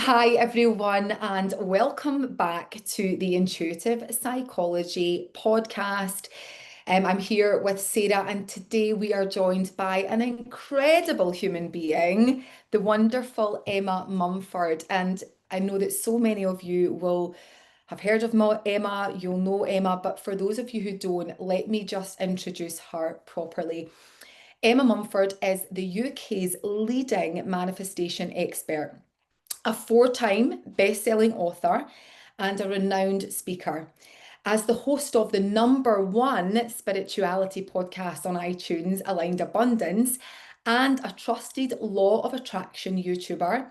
Hi, everyone, and welcome back to the Intuitive Psychology podcast. I'm here with Sarah, and today we are joined by an incredible human being, the wonderful Emma Mumford. And I know that so many of you will have heard of Emma, you'll know Emma, but for those of you who don't, let me just introduce her properly. Emma Mumford is the UK's leading manifestation expert, a four-time best-selling author, and a renowned speaker. As the host of the number one spirituality podcast on iTunes, Aligned Abundance, and a trusted law of attraction YouTuber,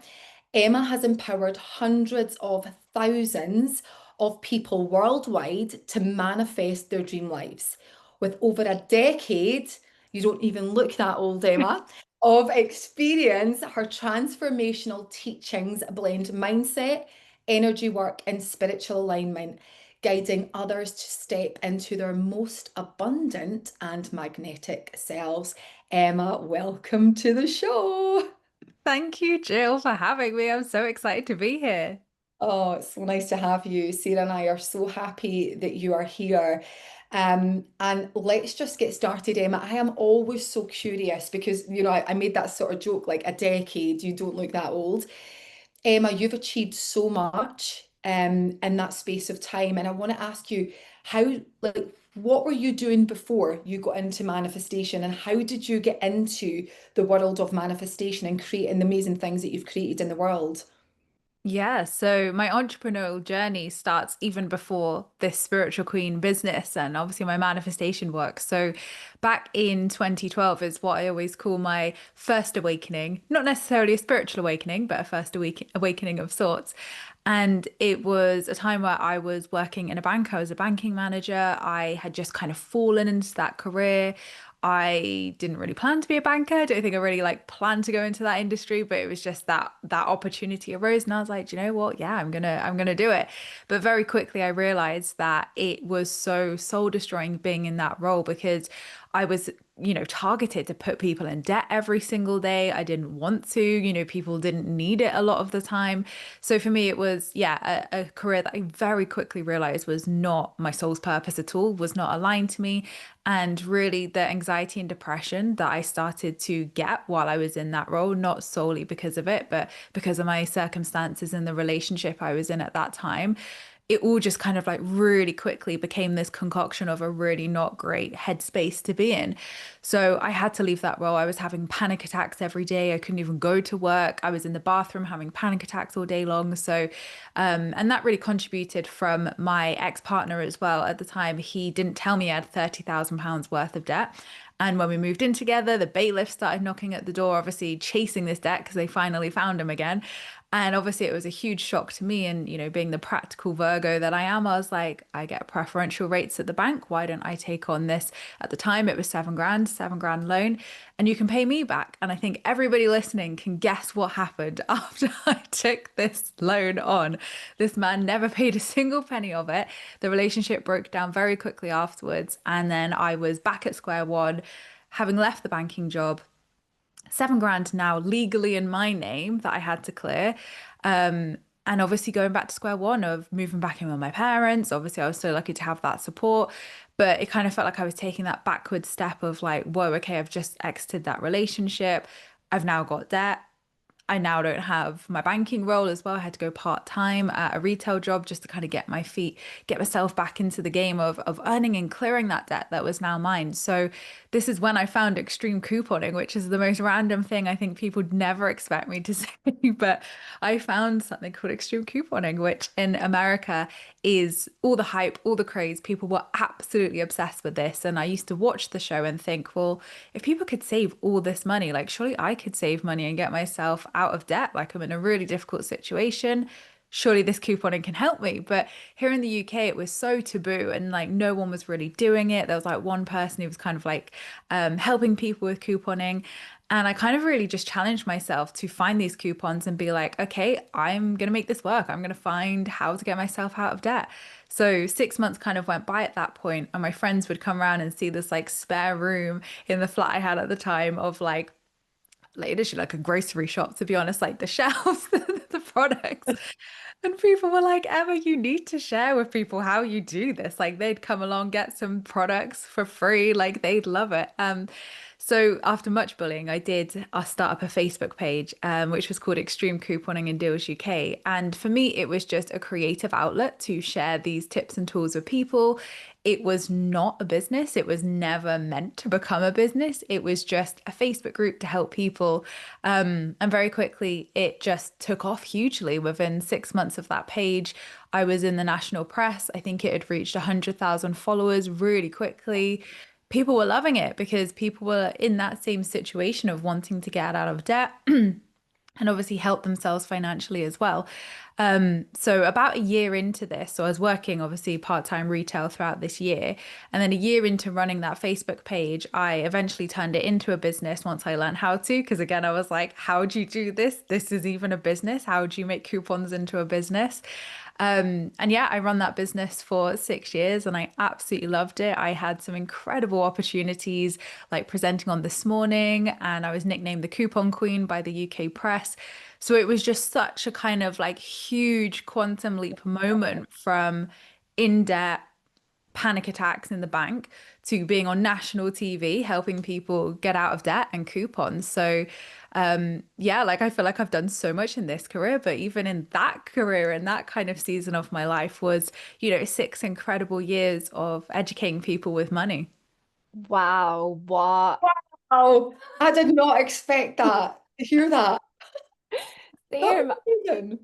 Emma has empowered hundreds of thousands of people worldwide to manifest their dream lives. With over a decade, you don't even look that old, Emma, of experience, her transformational teachings blend mindset, energy work, and spiritual alignment, guiding others to step into their most abundant and magnetic selves. Emma, welcome to the show. Thank you, Jill, for having me. I'm so excited to be here. Oh, it's so nice to have you. Sarah and I are so happy that you are here. And let's just get started, Emma. I am always so curious because, I made that sort of joke like a decade, you don't look that old. Emma, you've achieved so much in that space of time. And I want to ask you what were you doing before you got into manifestation, and how did you get into the world of manifestation and creating the amazing things that you've created in the world? Yeah, so my entrepreneurial journey starts even before this spiritual queen business and obviously my manifestation work. So back in 2012 is what I always call my first awakening, not necessarily a spiritual awakening, but a first awakening of sorts. And it was a time where I was working in a bank. I was a banking manager. I had just kind of fallen into that career. I didn't really plan to be a banker. I don't think I really planned to go into that industry, but it was just that opportunity arose and I was like, "Do you know what? Yeah, I'm gonna do it." But very quickly I realized that it was so soul destroying being in that role because I was, targeted to put people in debt every single day. I didn't want to, people didn't need it a lot of the time. So for me, it was, yeah, a career that I very quickly realized was not my soul's purpose at all, was not aligned to me. And really, the anxiety and depression that I started to get while I was in that role, not solely because of it, but because of my circumstances and the relationship I was in at that time, it all just kind of like really quickly became this concoction of a really not great headspace to be in. So I had to leave that role. I was having panic attacks every day. I couldn't even go to work. I was in the bathroom having panic attacks all day long. And that really contributed from my ex-partner as well. At the time, he didn't tell me I had £30,000 worth of debt. And when we moved in together, the bailiff started knocking at the door, obviously chasing this debt because they finally found him again. And obviously, it was a huge shock to me. And, being the practical Virgo that I am, I was like, I get preferential rates at the bank. Why don't I take on this? At the time, it was 7 grand, 7 grand loan, and you can pay me back. And I think everybody listening can guess what happened after I took this loan on. This man never paid a single penny of it. The relationship broke down very quickly afterwards. And then I was back at square one, having left the banking job. 7 grand now legally in my name that I had to clear. And obviously going back to square one of moving back in with my parents. Obviously, I was so lucky to have that support, but it kind of felt like I was taking that backward step of like, whoa, okay, I've just exited that relationship. I've now got debt. I now don't have my banking role as well. I had to go part-time at a retail job just to kind of get myself back into the game of earning and clearing that debt that was now mine. So this is when I found extreme couponing, which is the most random thing I think people would never expect me to say. But I found something called extreme couponing, which in America is all the hype, all the craze. People were absolutely obsessed with this. And I used to watch the show and think, well, if people could save all this money, like surely I could save money and get myself out of debt. Like I'm in a really difficult situation. Surely this couponing can help me. But here in the UK, it was so taboo and like no one was really doing it. There was like one person who was kind of like helping people with couponing. And I kind of really just challenged myself to find these coupons and be like, okay, I'm going to make this work. I'm going to find how to get myself out of debt. So 6 months kind of went by at that point, and my friends would come around and see this like spare room in the flat I had at the time of like like literally like a grocery shop, to be honest, like the shelves, the products. And people were like, Emma, you need to share with people how you do this. Like they'd come along, get some products for free, like they'd love it. So after much bullying, I start up a Facebook page, which was called Extreme Couponing and Deals UK. And for me, it was just a creative outlet to share these tips and tools with people. It was not a business. It was never meant to become a business. It was just a Facebook group to help people. And very quickly, it just took off hugely. Within 6 months of that page, I was in the national press. I think it had reached 100,000 followers really quickly. People were loving it because people were in that same situation of wanting to get out of debt and obviously help themselves financially as well. So about a year into this, so I was working obviously part-time retail throughout this year, and then a year into running that Facebook page, I eventually turned it into a business once I learned how to. Because again, I was like, how do you do this? This is even a business. How do you make coupons into a business? And yeah, I run that business for 6 years and I absolutely loved it. I had some incredible opportunities like presenting on This Morning, and I was nicknamed the Coupon Queen by the UK press. So it was just such a kind of like huge quantum leap moment from in debt, panic attacks in the bank to being on national TV, helping people get out of debt and coupons. So, yeah, like I feel like I've done so much in this career, but even in that career and that kind of season of my life was, 6 incredible years of educating people with money. Wow, what? Oh, I did not expect that. To hear that. That Same. was amazing.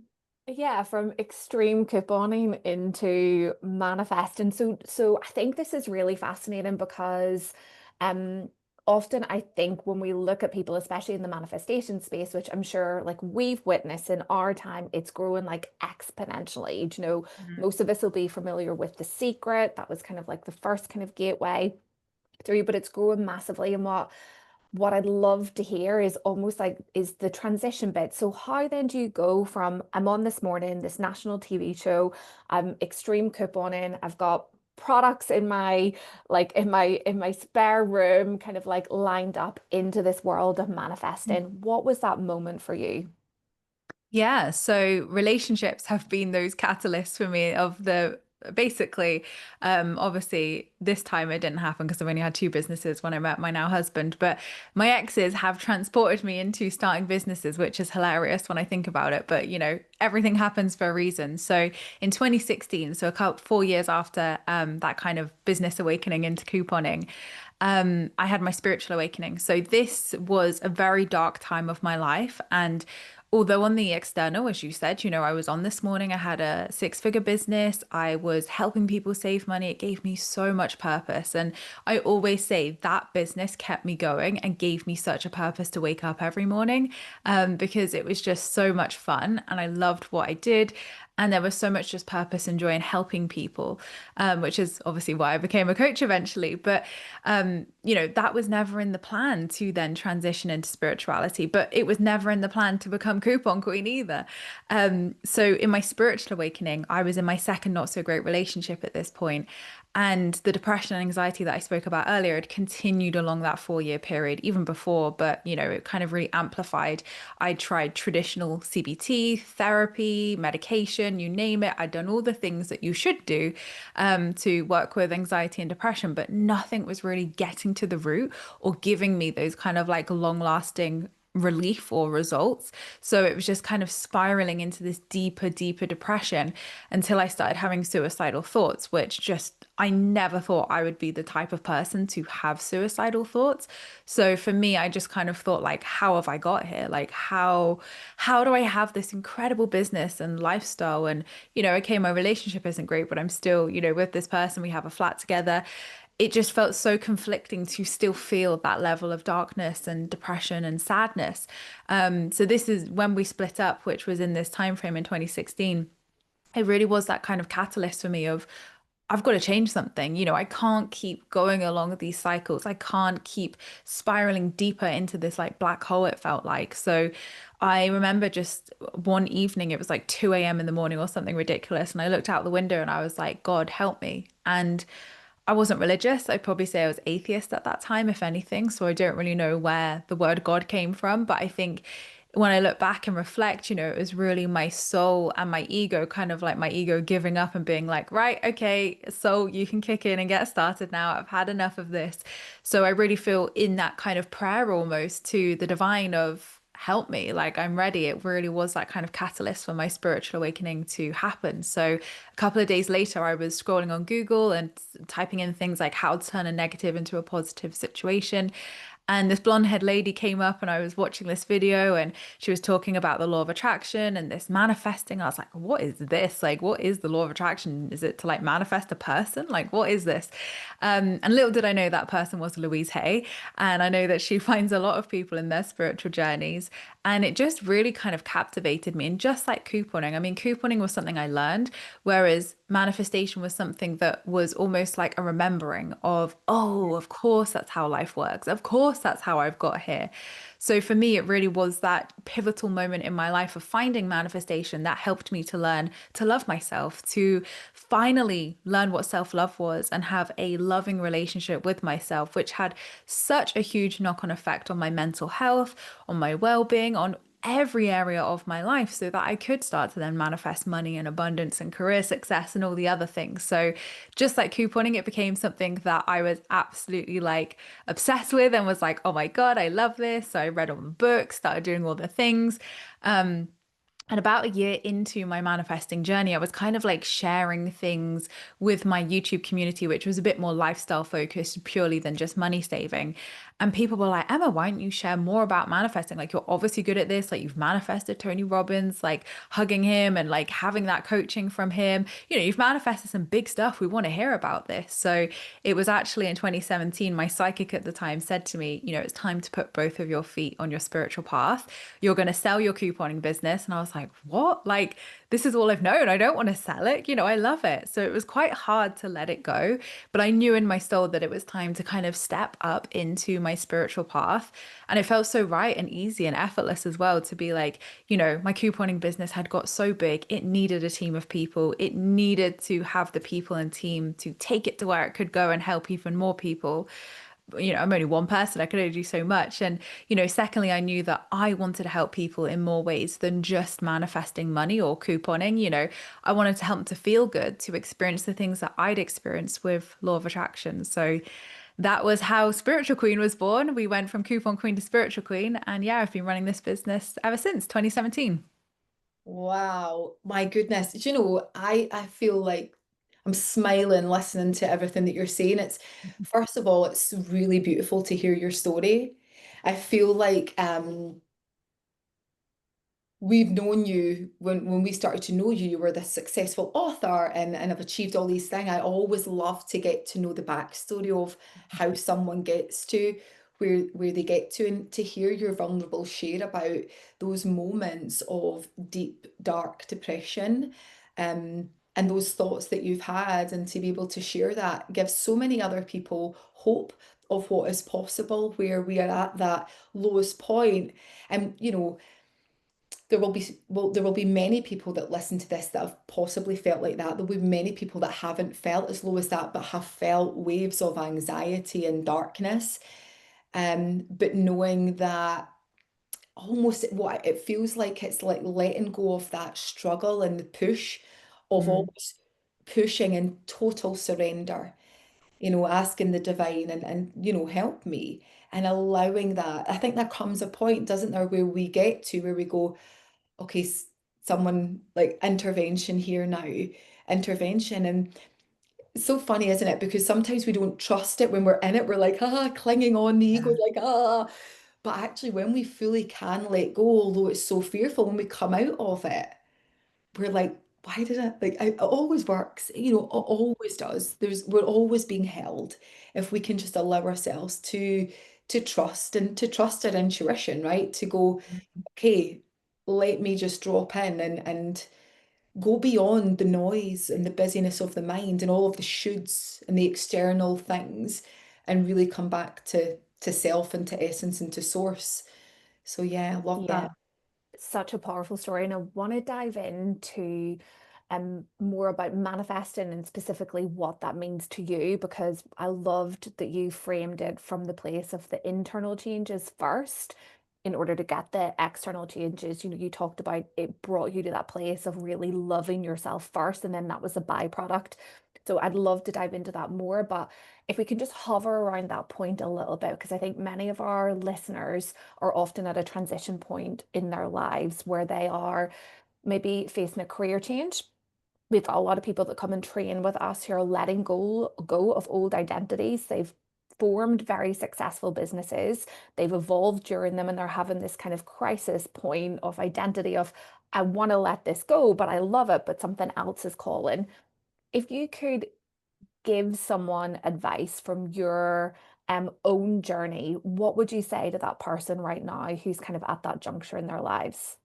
Yeah, from extreme couponing into manifesting. So I think this is really fascinating because um often I think when we look at people, especially in the manifestation space, which I'm sure like we've witnessed in our time, it's growing like exponentially. Do you know, Mhm. most of us will be familiar with The Secret. That was kind of like the first kind of gateway through, but it's growing massively. And what I'd love to hear is almost like is the transition bit. So how then do you go from I'm on This Morning, this national TV show, I'm extreme couponing, I've got products in my like in my spare room kind of like lined up into this world of manifesting. What was that moment for you? Yeah, so relationships have been those catalysts for me of the basically obviously this time it didn't happen because I've only had two businesses when I met my now husband, but my exes have transported me into starting businesses, which is hilarious when I think about it, but everything happens for a reason. So in 2016, so a couple 4 years after that kind of business awakening into couponing, I had my spiritual awakening. So this was a very dark time of my life. And although on the external, as you said, I was on This Morning, I had a six-figure business, I was helping people save money. It gave me so much purpose. And I always say that business kept me going and gave me such a purpose to wake up every morning, because it was just so much fun and I loved what I did. And there was so much just purpose and joy in helping people, which is obviously why I became a coach eventually. But, that was never in the plan to then transition into spirituality, but it was never in the plan to become coupon queen either. So in my spiritual awakening, I was in my second not so great relationship at this point, and the depression and anxiety that I spoke about earlier had continued along that 4 year period, even before, but it kind of really amplified. I tried traditional CBT, therapy, medication, you name it. I'd done all the things that you should do to work with anxiety and depression, but nothing was really getting to the root or giving me those kind of like long lasting relief or results. So it was just kind of spiraling into this deeper, deeper depression until I started having suicidal thoughts, which just I never thought I would be the type of person to have suicidal thoughts. So for me, I just kind of thought like, how have I got here? Like how do I have this incredible business and lifestyle? And okay, my relationship isn't great, but I'm still, with this person, we have a flat together. It just felt so conflicting to still feel that level of darkness and depression and sadness. So this is when we split up, which was in this time frame in 2016. It really was that kind of catalyst for me of I've got to change something. I can't keep going along these cycles. I can't keep spiraling deeper into this like black hole, it felt like. So I remember just one evening, it was like 2 a.m. in the morning or something ridiculous. And I looked out the window and I was like, God, help me. And I wasn't religious. I'd probably say I was atheist at that time, if anything. So I don't really know where the word God came from. But I think when I look back and reflect, it was really my soul and my ego, kind of like my ego giving up and being like, right, okay, so you can kick in and get started now. I've had enough of this. So I really feel in that kind of prayer almost to the divine of help me, like I'm ready. It really was that kind of catalyst for my spiritual awakening to happen. So a couple of days later, I was scrolling on Google and typing in things like how to turn a negative into a positive situation. And this blonde haired lady came up and I was watching this video and she was talking about the law of attraction and this manifesting. I was like, what is this? Like, what is the law of attraction? Is it to like manifest a person? Like, what is this? And little did I know that person was Louise Hay. And I know that she finds a lot of people in their spiritual journeys. And it just really kind of captivated me. And just like couponing, I mean, couponing was something I learned, whereas manifestation was something that was almost like a remembering of, oh, of course, that's how life works. Of course, that's how I've got here. So for me, it really was that pivotal moment in my life of finding manifestation that helped me to learn to love myself, to finally learn what self-love was and have a loving relationship with myself, which had such a huge knock-on effect on my mental health, on my well-being, on every area of my life so that I could start to then manifest money and abundance and career success and all the other things. So just like couponing, it became something that I was absolutely like obsessed with and was like, oh my God, I love this. So I read all the books, started doing all the things. And about a year into my manifesting journey, I was kind of like sharing things with my YouTube community, which was a bit more lifestyle focused, purely than just money saving. And people were like, Emma, why don't you share more about manifesting? Like, you're obviously good at this. Like, you've manifested Tony Robbins, like hugging him and like having that coaching from him. You've manifested some big stuff. We want to hear about this. So it was actually in 2017, my psychic at the time said to me, it's time to put both of your feet on your spiritual path. You're going to sell your couponing business. And I was like, what? Like, this is all I've known. I don't want to sell it. I love it. So it was quite hard to let it go. But I knew in my soul that it was time to kind of step up into my spiritual path. And it felt so right and easy and effortless as well to be like, my couponing business had got so big. It needed a team of people. It needed to have the people and team to take it to where it could go and help even more people. I'm only one person, I could only do so much. And, secondly, I knew that I wanted to help people in more ways than just manifesting money or couponing. I wanted to help them to feel good, to experience the things that I'd experienced with Law of Attraction. So that was how Spiritual Queen was born. We went from Coupon Queen to Spiritual Queen. And yeah, I've been running this business ever since 2017. Wow, my goodness. I feel like I'm smiling listening to everything that you're saying. It's first of all, it's really beautiful to hear your story. I feel like we've known you when we started to know you, you were this successful author and have achieved all these things. I always love to get to know the backstory of how someone gets to where they get to, and to hear your vulnerable share about those moments of deep, dark depression, and those thoughts that you've had, and to be able to share that gives so many other people hope of what is possible where we are at that lowest point. And there will be many people that listen to this that have possibly felt like that. There'll be many people that haven't felt as low as that, but have felt waves of anxiety and darkness. But knowing that almost what it feels like, it's like letting go of that struggle and the push of Mm. always pushing in total surrender, asking the divine and help me, and allowing that. I think there comes a point, doesn't there, where we get to where we go, okay, someone like intervention here now, intervention. And it's so funny, isn't it? Because sometimes we don't trust it when we're in it. We're like, clinging on, the ego, Yeah. like, But actually, when we fully can let go, although it's so fearful, when we come out of it, we're like, why did I like it always works, it always does. We're always being held if we can just allow ourselves to trust, and to trust our intuition, right? To go, okay, let me just drop in and go beyond the noise and the busyness of the mind and all of the shoulds and the external things, and really come back to self and to essence and to source. So yeah, I love Yeah, that. such a powerful story. And I want to dive into more about manifesting and specifically what that means to you, because I loved that you framed it from the place of the internal changes first in order to get the external changes. You know, you talked about it brought you to that place of really loving yourself first, and then that was a byproduct. So I'd love to dive into that more, but if we can just hover around that point a little bit, because I think many of our listeners are often at a transition point in their lives where they are maybe facing a career change. We've got a lot of people that come and train with us who are letting go of old identities. They've formed very successful businesses. They've evolved during them, and they're having this kind of crisis point of identity of, I want to let this go, but I love it, but something else is calling. If you could give someone advice from your own journey, what would you say to that person right now who's kind of at that juncture in their lives?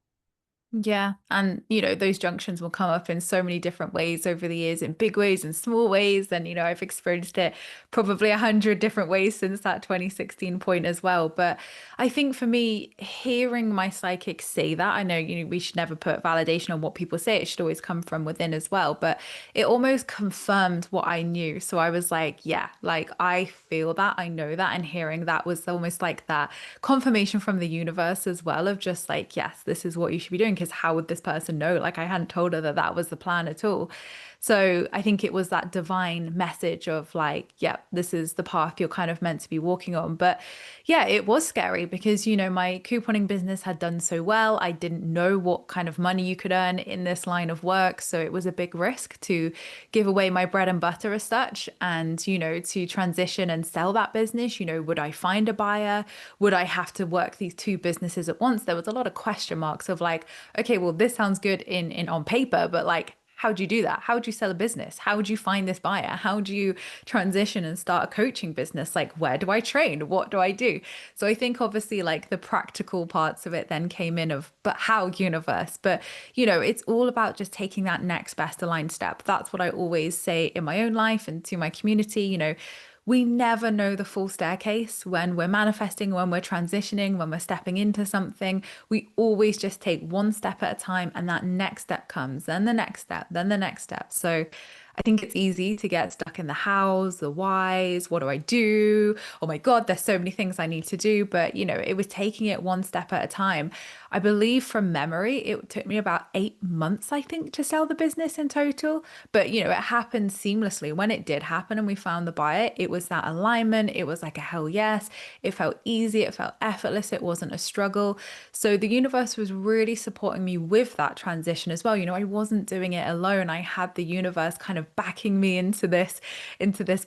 Yeah. And, those junctions will come up in so many different ways over the years, in big ways and small ways. And, I've experienced it probably 100 different ways since that 2016 point as well. But I think for me, hearing my psychic say that, I know, we should never put validation on what people say. It should always come from within as well. But it almost confirmed what I knew. So I was like, yeah, like I feel that, I know that. And hearing that was almost like that confirmation from the universe as well of just like, yes, this is what you should be doing. Because how would this person know? Like I hadn't told her that that was the plan at all. So I think it was that divine message of like, yeah, this is the path you're kind of meant to be walking on. But yeah, it was scary because, my couponing business had done so well. I didn't know what kind of money you could earn in this line of work. So it was a big risk to give away my bread and butter as such. And, to transition and sell that business, would I find a buyer? Would I have to work these two businesses at once? There was a lot of question marks of like, okay, well, this sounds good in on paper, but like, how do you do that? How would you sell a business? How would you find this buyer? How do you transition and start a coaching business? Like, where do I train? What do I do? So I think obviously like the practical parts of it then came in of, but how universe? But, it's all about just taking that next best aligned step. That's what I always say in my own life and to my community, we never know the full staircase when we're manifesting, when we're transitioning, when we're stepping into something. We always just take one step at a time, and that next step comes, then the next step, then the next step. So I think it's easy to get stuck in the hows, the whys, what do I do? Oh my God, there's so many things I need to do. But, it was taking it one step at a time. I believe from memory, it took me about 8 months, I think, to sell the business in total. But, it happened seamlessly. When it did happen and we found the buyer, it was that alignment. It was like a hell yes. It felt easy. It felt effortless. It wasn't a struggle. So the universe was really supporting me with that transition as well. I wasn't doing it alone. I had the universe kind of backing me into this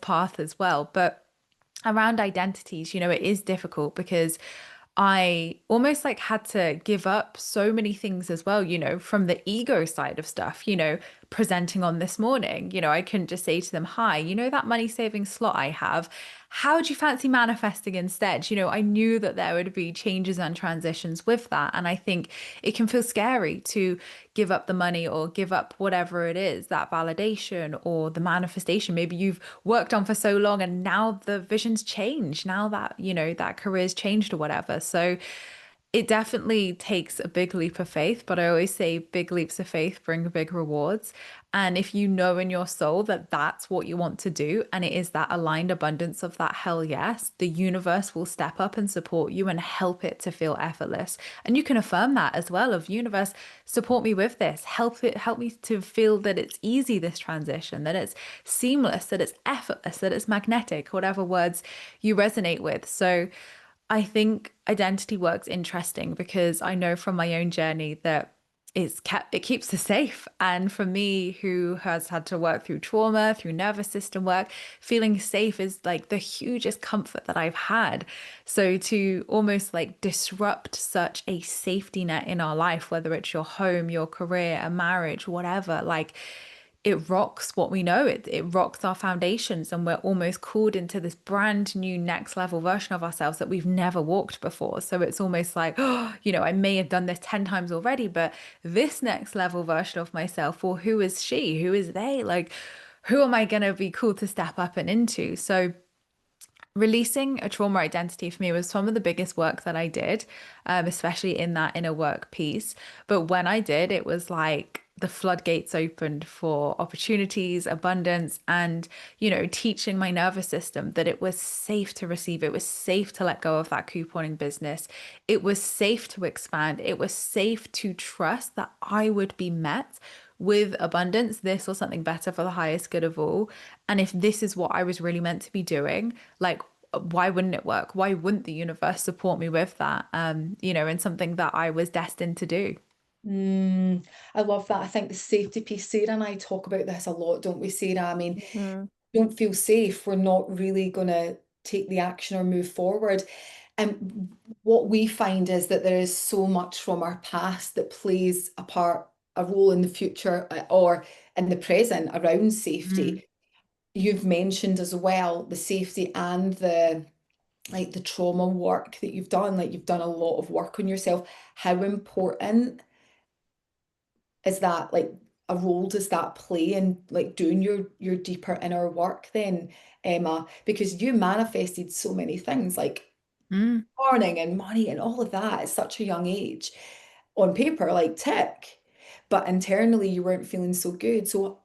path as well. But around identities, it is difficult because I almost like had to give up so many things as well, from the ego side of stuff, presenting on this morning. I couldn't just say to them, hi, that money saving slot I have, how do you fancy manifesting instead? I knew that there would be changes and transitions with that. And I think it can feel scary to give up the money or give up whatever it is, that validation or the manifestation maybe you've worked on for so long and now the vision's changed, now that, that career's changed or whatever. So it definitely takes a big leap of faith, but I always say big leaps of faith bring big rewards. And if you know in your soul that that's what you want to do, and it is that aligned abundance of that hell yes, the universe will step up and support you and help it to feel effortless. And you can affirm that as well of universe, support me with this, help me to feel that it's easy, this transition, that it's seamless, that it's effortless, that it's magnetic, whatever words you resonate with. So I think identity work's interesting because I know from my own journey that it keeps us safe. And for me, who has had to work through trauma, through nervous system work, feeling safe is like the hugest comfort that I've had. So to almost like disrupt such a safety net in our life, whether it's your home, your career, a marriage, whatever, like it rocks what we know. It rocks our foundations, and we're almost called into this brand new next level version of ourselves that we've never walked before. So it's almost like, oh, I may have done this 10 times already, but this next level version of myself, or who is she? Who is they? Like, who am I going to be called to step up and into? So releasing a trauma identity for me was some of the biggest work that I did, especially in that inner work piece. But when I did, it was like the floodgates opened for opportunities, abundance, and, teaching my nervous system that it was safe to receive. It was safe to let go of that couponing business. It was safe to expand. It was safe to trust that I would be met with abundance, this or something better for the highest good of all. And if this is what I was really meant to be doing, like, why wouldn't it work? Why wouldn't the universe support me with that? And something that I was destined to do. I love that. I think the safety piece, Sarah and I talk about this a lot, don't we, Sarah? I mean, Mhm. don't feel safe, we're not really going to take the action or move forward. And what we find is that there is so much from our past that plays a role in the future or in the present around Mm. safety. You've mentioned as well the safety and the like the trauma work that you've done, like you've done a lot of work on yourself. How important is that, like a role does that play in like doing your deeper inner work then, Emma? Because you manifested so many things like Mm. earning and money and all of that at such a young age. On paper, like tick, but internally you weren't feeling so good. So,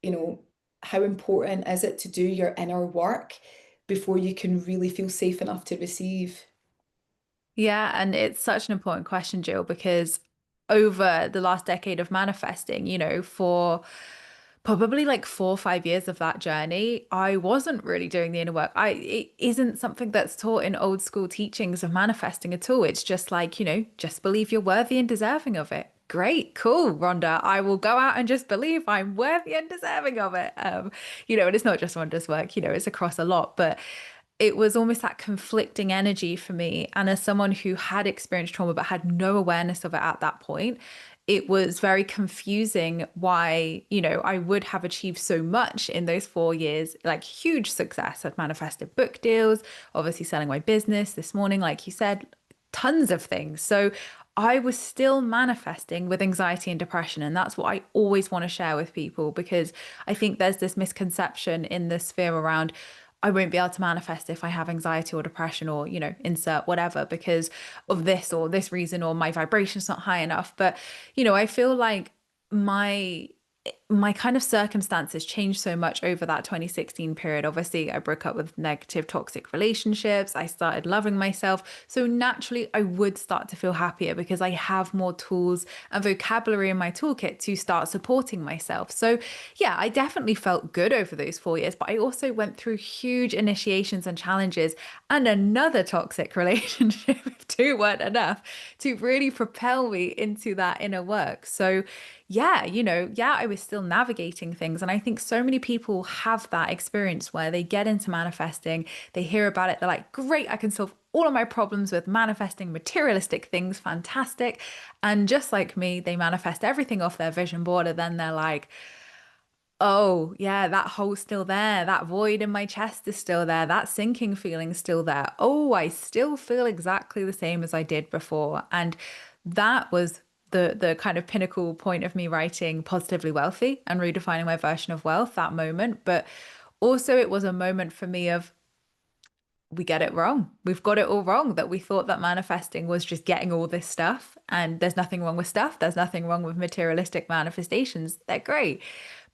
you know, how important is it to do your inner work before you can really feel safe enough to receive? Yeah, and it's such an important question, Jill, because over the last decade of manifesting, for probably like 4 or 5 years of that journey, I wasn't really doing the inner work. It isn't something that's taught in old school teachings of manifesting at all. It's just like, just believe you're worthy and deserving of it. Great, cool, Rhonda. I will go out and just believe I'm worthy and deserving of it. And it's not just Rhonda's work, it's across a lot, but it was almost that conflicting energy for me. And as someone who had experienced trauma but had no awareness of it at that point, it was very confusing why, I would have achieved so much in those 4 years, like huge success. I'd manifested book deals, obviously selling my business this morning, like you said, tons of things. So I was still manifesting with anxiety and depression. And that's what I always want to share with people, because I think there's this misconception in the sphere around, I won't be able to manifest if I have anxiety or depression or, insert whatever because of this or this reason, or my vibration's not high enough. But, I feel like my my kind of circumstances changed so much over that 2016 period. Obviously, I broke up with negative, toxic relationships. I started loving myself. So naturally, I would start to feel happier because I have more tools and vocabulary in my toolkit to start supporting myself. So, yeah, I definitely felt good over those 4 years, but I also went through huge initiations and challenges and another toxic relationship, if two weren't enough, to really propel me into that inner work. So, yeah, I was still navigating things. And I think so many people have that experience where they get into manifesting, they hear about it, they're like, great, I can solve all of my problems with manifesting materialistic things, fantastic. And just like me, they manifest everything off their vision board. And then they're like, oh, yeah, that hole's still there. That void in my chest is still there. That sinking feeling's still there. Oh, I still feel exactly the same as I did before. And that was the kind of pinnacle point of me writing Positively Wealthy and redefining my version of wealth, that moment. But also it was a moment for me of, we get it wrong. We've got it all wrong, that we thought that manifesting was just getting all this stuff, and there's nothing wrong with stuff. There's nothing wrong with materialistic manifestations. They're great.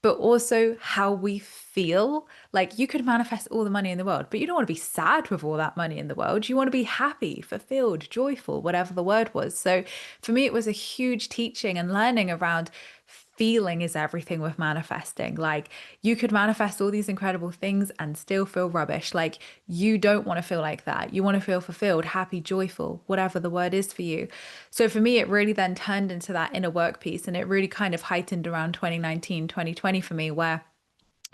But also how we feel. Like, you could manifest all the money in the world, but you don't want to be sad with all that money in the world. You want to be happy, fulfilled, joyful, whatever the word was. So for me, it was a huge teaching and learning around feeling is everything with manifesting. Like, you could manifest all these incredible things and still feel rubbish. Like, you don't want to feel like that. You want to feel fulfilled, happy, joyful, whatever the word is for you. So for me, it really then turned into that inner work piece, and it really kind of heightened around 2019, 2020 for me, where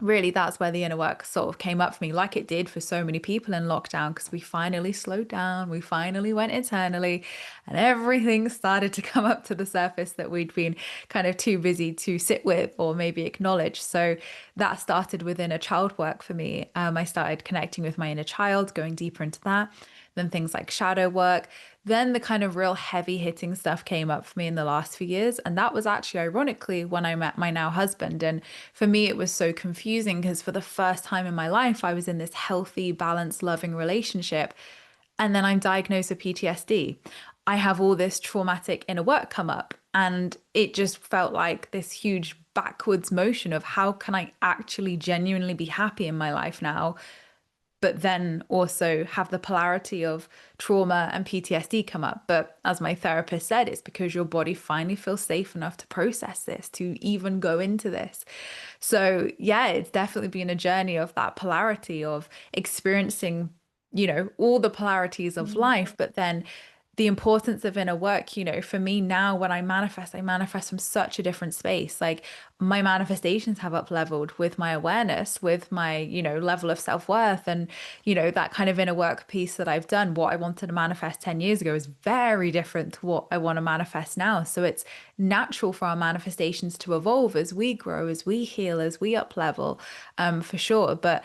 really that's where the inner work sort of came up for me, like it did for so many people in lockdown, because we finally slowed down, we finally went internally, and everything started to come up to the surface that we'd been kind of too busy to sit with or maybe acknowledge. So that started with inner child work for me. I started connecting with my inner child, going deeper into that. Then things like shadow work. Then the kind of real heavy hitting stuff came up for me in the last few years. And that was actually ironically when I met my now husband. And for me, it was so confusing because for the first time in my life, I was in this healthy, balanced, loving relationship. And then I'm diagnosed with PTSD. I have all this traumatic inner work come up. And it just felt like this huge backwards motion of how can I actually genuinely be happy in my life now, but then also have the polarity of trauma and PTSD come up. But as my therapist said, it's because your body finally feels safe enough to process this, to even go into this. So, yeah, it's definitely been a journey of that polarity of experiencing, all the polarities of Mm. life, but then the importance of inner work, for me now, when I manifest from such a different space. Like my manifestations have up leveled with my awareness, with my, level of self-worth and, that kind of inner work piece that I've done. What I wanted to manifest 10 years ago is very different to what I want to manifest now. So it's natural for our manifestations to evolve as we grow, as we heal, as we up level, for sure. But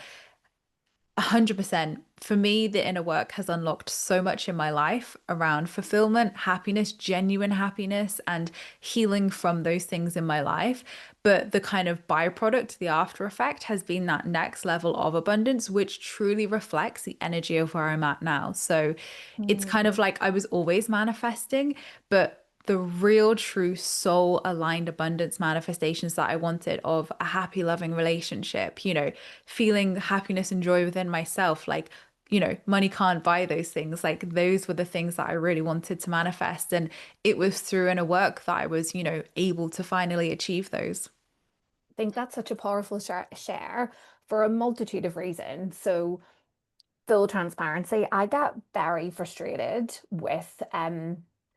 100%. For me, the inner work has unlocked so much in my life around fulfillment, happiness, genuine happiness, and healing from those things in my life. But the kind of byproduct, the after effect, has been that next level of abundance, which truly reflects the energy of where I'm at now. So it's kind of like I was always manifesting, but the real, true soul aligned abundance manifestations that I wanted of a happy, loving relationship, feeling happiness and joy within myself, like, money can't buy those things. Like, those were the things that I really wanted to manifest. And it was through inner work that I was, able to finally achieve those. I think that's such a powerful share for a multitude of reasons. So, full transparency, I get very frustrated with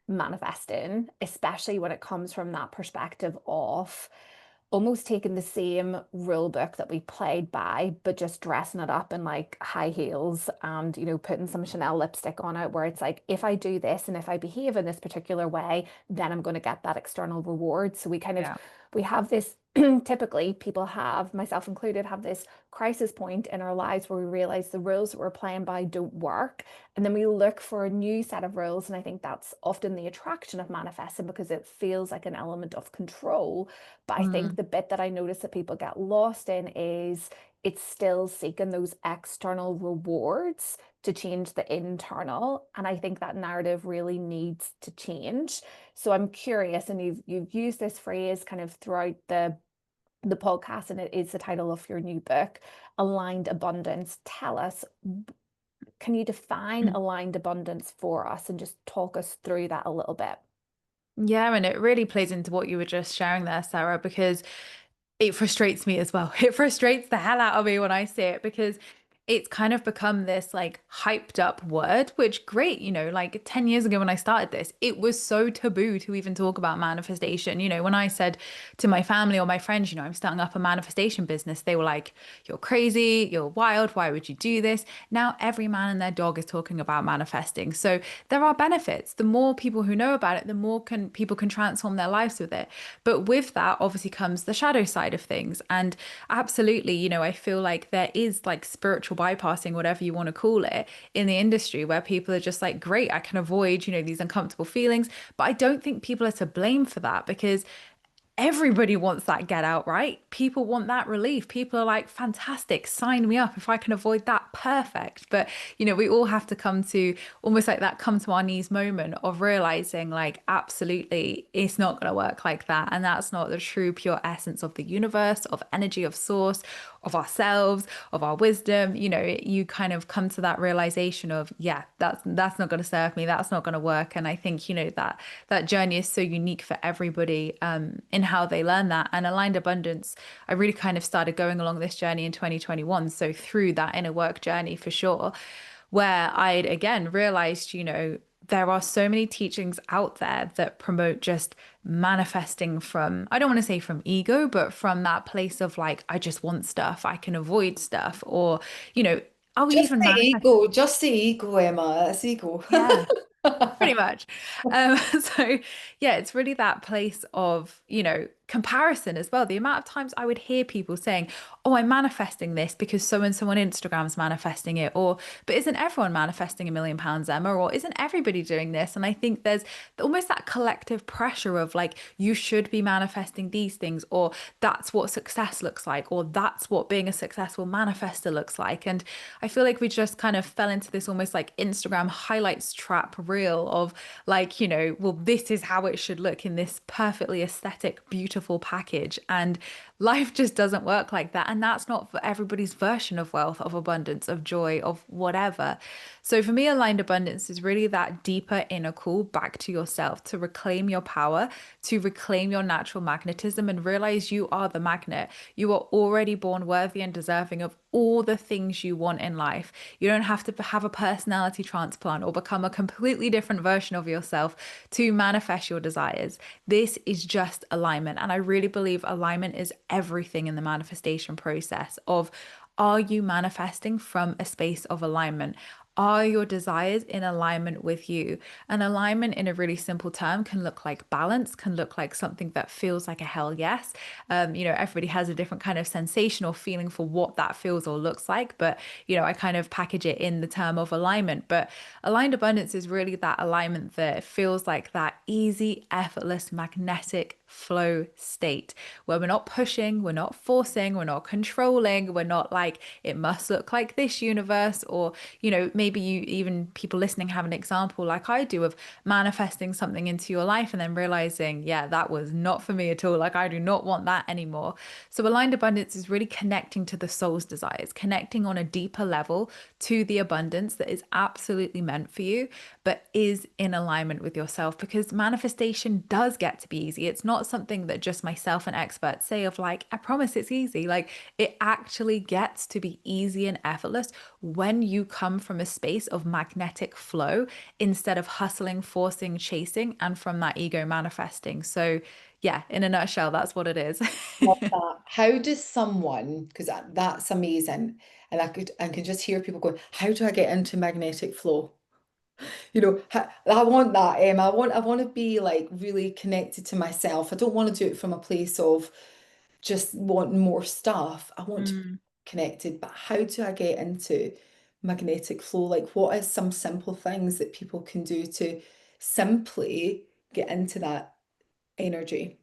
manifesting, especially when it comes from that perspective of almost taking the same rule book that we played by, but just dressing it up in like high heels and, putting some Chanel lipstick on it, where it's like, if I do this and if I behave in this particular way, then I'm going to get that external reward. So Yeah. we have this, typically people have, myself included, have this crisis point in our lives where we realize the rules that we're playing by don't work. And then we look for a new set of rules. And I think that's often the attraction of manifesting because it feels like an element of control. But I think Mm. the bit that I notice that people get lost in is it's still seeking those external rewards to change the internal. And I think that narrative really needs to change. So I'm curious, and you've used this phrase kind of throughout the podcast, and it is the title of your new book, Aligned Abundance. Tell us, can you define aligned abundance for us and just talk us through that a little bit? Yeah, and it really plays into what you were just sharing there, Sarah, because it frustrates me as well. It frustrates the hell out of me when I see it because it's kind of become this like hyped up word, which great, like 10 years ago when I started this, it was so taboo to even talk about manifestation. When I said to my family or my friends, I'm starting up a manifestation business, they were like, you're crazy, you're wild, why would you do this? Now every man and their dog is talking about manifesting. So there are benefits. The more people who know about it, the more people can transform their lives with it. But with that obviously comes the shadow side of things. And absolutely, I feel like there is like spiritual bypassing, whatever you want to call it, in the industry where people are just like, great, I can avoid, these uncomfortable feelings. But I don't think people are to blame for that because everybody wants that get out, right? People want that relief. People are like, fantastic, sign me up. If I can avoid that, perfect. But, we all have to come to almost like that come to our knees moment of realizing, like, absolutely, it's not going to work like that. And that's not the true, pure essence of the universe, of energy, of source, of ourselves, of our wisdom. You kind of come to that realization of, yeah, that's not going to serve me. That's not going to work. And I think, that journey is so unique for everybody in how they learn that. And aligned abundance, I really kind of started going along this journey in 2021. So through that inner work journey for sure, where I'd again realized, there are so many teachings out there that promote just manifesting from, I don't want to say from ego, but from that place of like, I just want stuff, I can avoid stuff, or, are we Just even the manifesting? ego, just the ego, Emma. It's ego. Yeah. Pretty much. So yeah, it's really that place of, comparison as well. The amount of times I would hear people saying, "Oh, I'm manifesting this because so and so on Instagram's manifesting it," or "But isn't everyone manifesting £1 million, Emma?" Or "Isn't everybody doing this?" And I think there's almost that collective pressure of like, you should be manifesting these things, or that's what success looks like, or that's what being a successful manifester looks like. And I feel like we just kind of fell into this almost like Instagram highlights trap reel of like, well, this is how it should look in this perfectly aesthetic, beautiful package. And life just doesn't work like that. And that's not for everybody's version of wealth, of abundance, of joy, of whatever. So for me, aligned abundance is really that deeper inner call back to yourself to reclaim your power, to reclaim your natural magnetism and realize you are the magnet. You are already born worthy and deserving of all the things you want in life. You don't have to have a personality transplant or become a completely different version of yourself to manifest your desires. This is just alignment. And I really believe alignment is everything in the manifestation process of, are you manifesting from a space of alignment? Are your desires in alignment with you? And alignment, in a really simple term, can look like balance, can look like something that feels like a hell yes. Everybody has a different kind of sensation or feeling for what that feels or looks like. But, I kind of package it in the term of alignment. But aligned abundance is really that alignment that feels like that easy, effortless, magnetic flow state where we're not pushing, we're not forcing, we're not controlling, we're not like, it must look like this universe. Or, maybe you, even people listening, have an example like I do of manifesting something into your life and then realizing, yeah, that was not for me at all. Like, I do not want that anymore. So aligned abundance is really connecting to the soul's desires, connecting on a deeper level to the abundance that is absolutely meant for you, but is in alignment with yourself, because manifestation does get to be easy. It's not something that just myself and experts say of like, I promise it's easy. Like, it actually gets to be easy and effortless when you come from a space of magnetic flow instead of hustling, forcing, chasing, and from that ego manifesting. So yeah, in a nutshell, that's what it is. Love that. How does someone, because that's amazing, and I can just hear people going, how do I get into magnetic flow? I want that, I want to be like really connected to myself. I don't want to do it from a place of just wanting more stuff. I want to be Mm. connected, but how do I get into magnetic flow? Like, what is some simple things that people can do to simply get into that energy?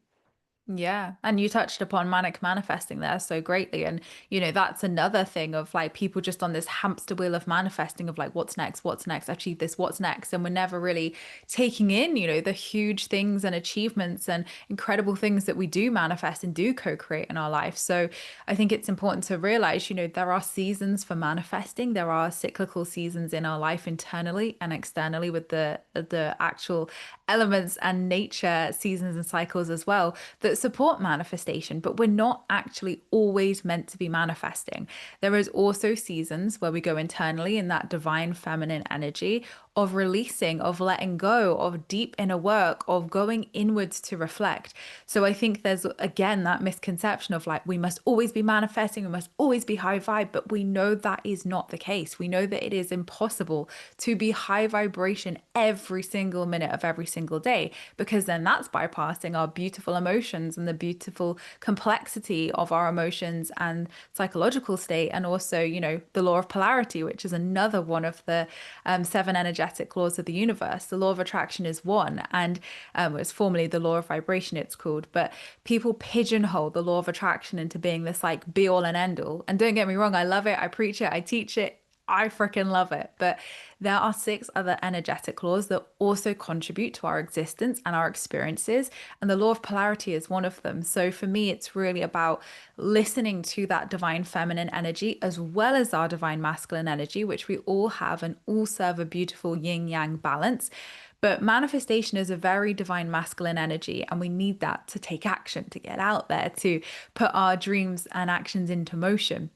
Yeah. And you touched upon manic manifesting there so greatly. And, that's another thing of like people just on this hamster wheel of manifesting of like, what's next? What's next? Achieve this, what's next? And we're never really taking in, the huge things and achievements and incredible things that we do manifest and do co-create in our life. So I think it's important to realize, there are seasons for manifesting. There are cyclical seasons in our life internally and externally with the actual elements and nature seasons and cycles as well that support manifestation, but we're not actually always meant to be manifesting. There is also seasons where we go internally in that divine feminine energy of releasing, of letting go, of deep inner work, of going inwards to reflect. So I think there's again that misconception of like, we must always be manifesting, we must always be high vibe, but we know that is not the case. We know that it is impossible to be high vibration every single minute of every single day, because then that's bypassing our beautiful emotions and the beautiful complexity of our emotions and psychological state. And also, the law of polarity, which is another one of the seven energetic laws of the universe. The law of attraction is one, and it's formerly the law of vibration, it's called. But people pigeonhole the law of attraction into being this like be all and end all. And don't get me wrong, I love it, I preach it, I teach it, I freaking love it. But there are six other energetic laws that also contribute to our existence and our experiences. And the law of polarity is one of them. So for me, it's really about listening to that divine feminine energy as well as our divine masculine energy, which we all have and all serve a beautiful yin yang balance. But manifestation is a very divine masculine energy, and we need that to take action, to get out there, to put our dreams and actions into motion.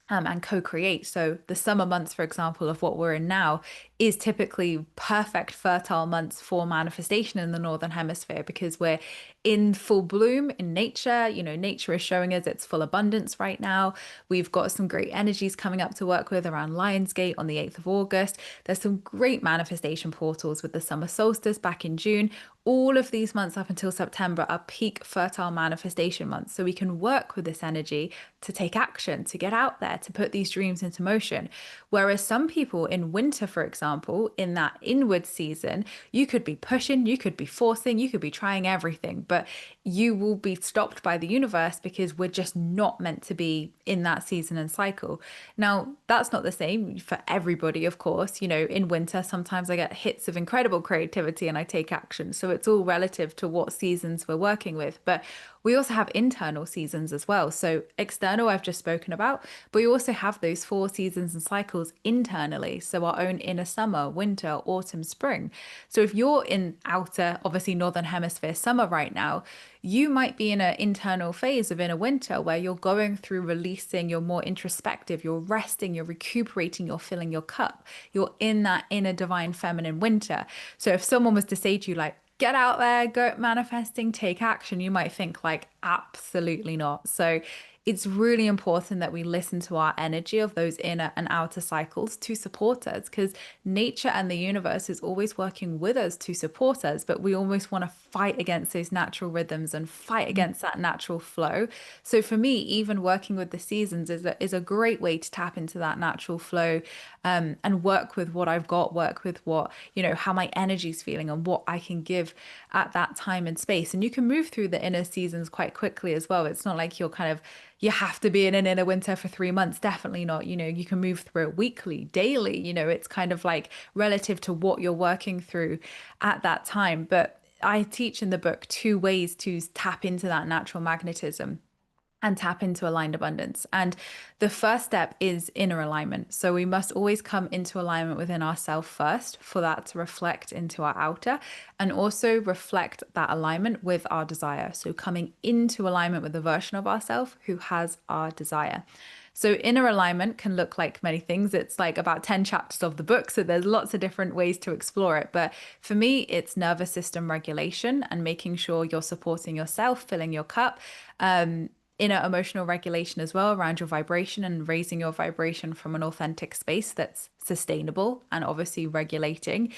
And co-create. So the summer months, for example, of what we're in now is typically perfect fertile months for manifestation in the Northern Hemisphere, because we're in full bloom in nature. You know, nature is showing us its full abundance right now. We've got some great energies coming up to work with around Lionsgate on the 8th of August. There's some great manifestation portals with the summer solstice back in June. All of these months up until September are peak fertile manifestation months. So we can work with this energy to take action, to get out there, to put these dreams into motion. Whereas some people in winter, for example, in that inward season, you could be pushing, you could be forcing, you could be trying everything, but you will be stopped by the universe because we're just not meant to be in that season and cycle. Now, that's not the same for everybody, of course. You know, in winter, sometimes I get hits of incredible creativity and I take action. So it's all relative to what seasons we're working with. But we also have internal seasons as well. So external, I've just spoken about, but we also have those 4 seasons and cycles internally. So our own inner summer, winter, autumn, spring. So if you're in outer, obviously northern hemisphere summer right now, you might be in an internal phase of inner winter where you're going through releasing, you're more introspective, you're resting, you're recuperating, you're filling your cup. You're in that inner divine feminine winter. So if someone was to say to you, like, get out there, go manifesting, take action, you might think, like, absolutely not. So it's really important that we listen to our energy of those inner and outer cycles to support us, because nature and the universe is always working with us to support us, but we almost want to fight against those natural rhythms and fight against that natural flow. So for me, even working with the seasons is a great way to tap into that natural flow, and work with what I've got, work with what, you know, how my energy's feeling and what I can give at that time and space. And you can move through the inner seasons quite quickly as well. It's not like you have to be in an inner winter for 3 months. Definitely not. You know, you can move through it weekly, daily. You know, it's kind of like relative to what you're working through at that time. But I teach in the book 2 ways to tap into that natural magnetism and tap into aligned abundance. And the first step is inner alignment. So we must always come into alignment within ourselves first for that to reflect into our outer, and also reflect that alignment with our desire. So coming into alignment with the version of ourselves who has our desire. So inner alignment can look like many things. It's like about 10 chapters of the book. So there's lots of different ways to explore it. But for me, it's nervous system regulation and making sure you're supporting yourself, filling your cup. Inner emotional regulation as well around your vibration and raising your vibration from an authentic space that's sustainable and obviously regulating.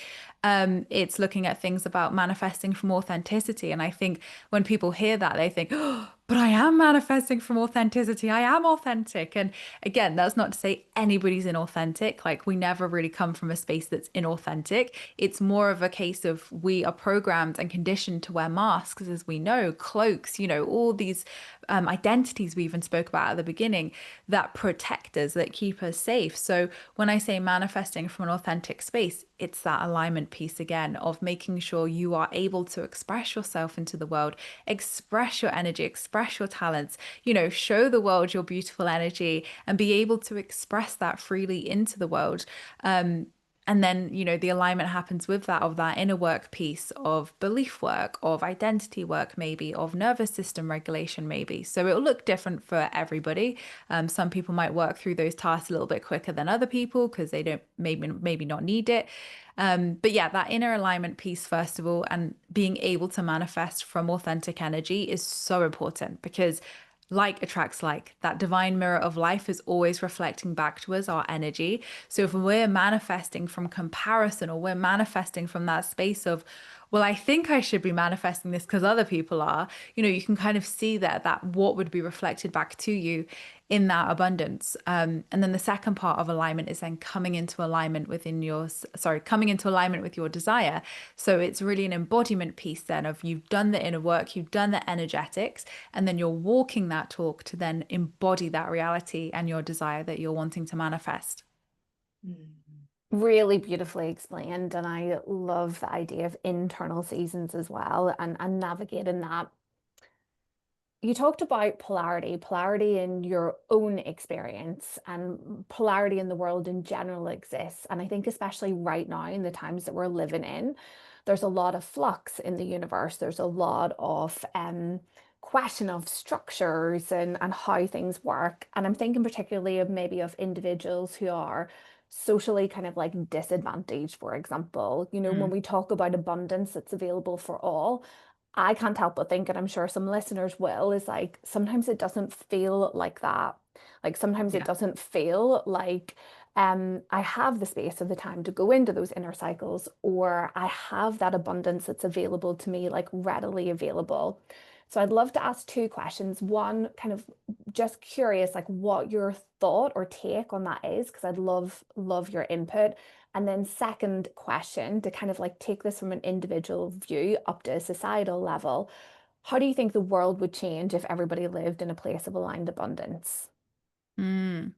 It's looking at things about manifesting from authenticity. And I think when people hear that, they think, oh, but I am manifesting from authenticity. I am authentic. And again, that's not to say anybody's inauthentic. Like, we never really come from a space that's inauthentic. It's more of a case of we are programmed and conditioned to wear masks, as we know, cloaks, you know, all these identities we even spoke about at the beginning that protect us, that keep us safe. So when I say manifesting from an authentic space, it's that alignment piece again of making sure you are able to express yourself into the world, express your energy, express your talents, you know, show the world your beautiful energy and be able to express that freely into the world. And then, you know, the alignment happens with that, of that inner work piece of belief work, of identity work, maybe of nervous system regulation, maybe. So it'll look different for everybody. Some people might work through those tasks a little bit quicker than other people because they don't maybe not need it. But yeah, that inner alignment piece, first of all, and being able to manifest from authentic energy is so important, because like attracts like. That divine mirror of life is always reflecting back to us our energy. So if we're manifesting from comparison, or we're manifesting from that space of, well, I think I should be manifesting this because other people are, you know, you can kind of see that what would be reflected back to you in that abundance. And then the second part of alignment is then coming into alignment coming into alignment with your desire. So it's really an embodiment piece then of, you've done the inner work, you've done the energetics, and then you're walking that talk to then embody that reality and your desire that you're wanting to manifest. Really beautifully explained. And I love the idea of internal seasons as well, and navigating that. You talked about polarity in your own experience, and polarity in the world in general exists. And I think especially right now, in the times that we're living in, there's a lot of flux in the universe. There's a lot of question of structures and how things work. And I'm thinking particularly of maybe of individuals who are socially kind of like disadvantaged, for example. You know, when we talk about abundance that's available for all, I can't help but think, and I'm sure some listeners will, is like sometimes it doesn't feel like that. Like sometimes it Yeah. doesn't feel like I have the space or the time to go into those inner cycles, or I have that abundance that's available to me, like readily available. So I'd love to ask two questions. One, kind of just curious, like what your thought or take on that is, because I'd love your input. And then second question, to kind of like take this from an individual view up to a societal level, how do you think the world would change if everybody lived in a place of aligned abundance?